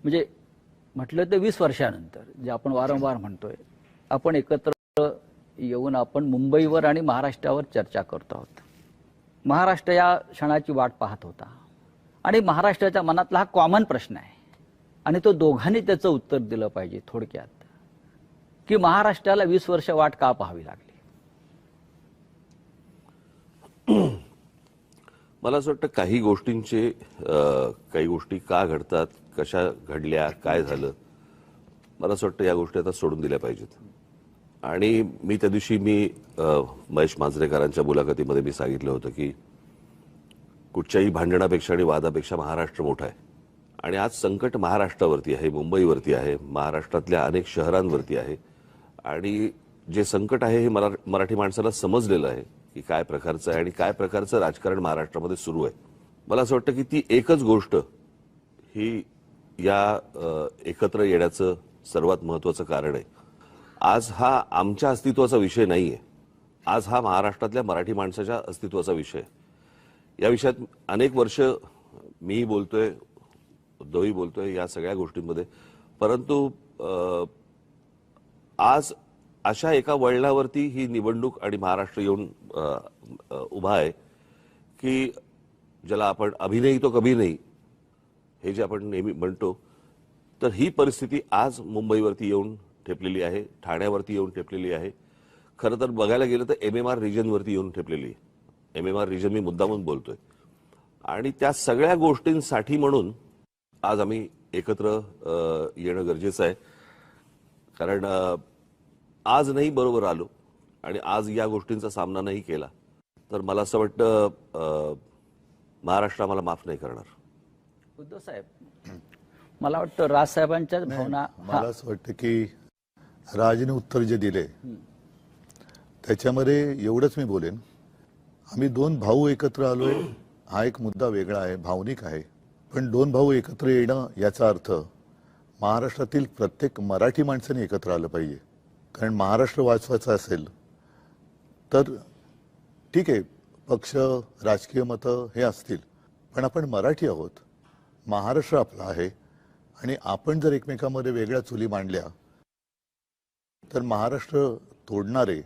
म्हणजे म्हटलं तर 20 वर्षानंतर जे आपण वारंवार म्हणतोय, आपण एकत्र येऊन आपण मुंबईवर आणि महाराष्ट्रावर चर्चा करतो आहोत. महाराष्ट्र या क्षणाची वाट पाहत होता आणि महाराष्ट्राच्या मनातला हा कॉमन प्रश्न आहे आणि तो दोघांनी त्याचं उत्तर दिलं पाहिजे थोडक्यात, की महाराष्ट्राला 20 वर्ष वाट का पाहावी लागली. मला असं वाटतं काही गोष्टी का घडतात, कशा घडल्या, काय झालं, मला असं वाटतं या गोष्टी आता सोडून दिल्या पाहिजेत. आणि मी त्या दिवशी महेश मांजरेकरांच्या मुलाखतीमध्ये मी सांगितलं होतं की कुठच्याही भांडणापेक्षा आणि वादापेक्षा महाराष्ट्र मोठा आहे आणि आज संकट महाराष्ट्रावरती आहे, मुंबईवरती आहे, महाराष्ट्रातल्या अनेक शहरांवरती आहे आणि जे संकट आहे हे मराठी माणसाला समजलेलं आहे की काय प्रकारचं आहे आणि काय प्रकारचं राजकारण महाराष्ट्रामध्ये सुरू आहे. मला असं वाटतं की ती एकच गोष्ट ही या एकत्र येण्याचं सर्वात महत्वाचं कारण आहे. आज हा आमच्या अस्तित्वाचा विषय नाहीये, आज हा महाराष्ट्रातल्या मराठी माणसाच्या अस्तित्वाचा विषय आहे. या विषयात अनेक वर्ष मी बोलतोय, उद्धवही बोलतोय या सगळ्या गोष्टींमध्ये, परंतु आज अशा एका वळणावरती ही निवडणूक आणि महाराष्ट्र येऊन उभा आहे की ज्याला आपण अभी नहीं तो कभी नहीं हे जे आपण नेहमी म्हणतो, तर ही परिस्थिती आज मुंबईवरती येऊन ठेपलेली आहे, ठाण्यावरती येऊन ठेपलेली आहे. खरं तर बघायला गेलं तर MMR रिजनवरती येऊन ठेपलेली आहे. MMR रिजन मी मुद्दामून बोलतोय आणि त्या सगळ्या गोष्टींसाठी म्हणून आज आम्ही एकत्र येणं गरजेचं आहे. कारण आज नाही बरोबर आलो आणि आज या गोष्टींचा सामना नाही केला तर मला असं वाटतं महाराष्ट्र आम्हाला माफ नाही करणार. उद्धव साहेब, मला वाटतं राजसाहेबांच्या भावना, मला असं वाटतं की राजने उत्तर जे दिले त्याच्यामध्ये एवढंच मी बोलेन, आम्ही दोन भाऊ एकत्र आलोय हा एक मुद्दा वेगळा आहे, भावनिक आहे, पण दोन भाऊ एकत्र येणं याचा अर्थ महाराष्ट्रातील प्रत्येक मराठी माणसाने एकत्र आलं पाहिजे. कारण महाराष्ट्र वाचवायचा असेल तर ठीक आहे, पक्ष राजकीय मतं हे असतील, पण आपण मराठी आहोत, महाराष्ट्र आपला आहे आणि आपण जर एकमेकांमध्ये वेगळ्या चुली मांडल्या तर महाराष्ट्र तोडणारे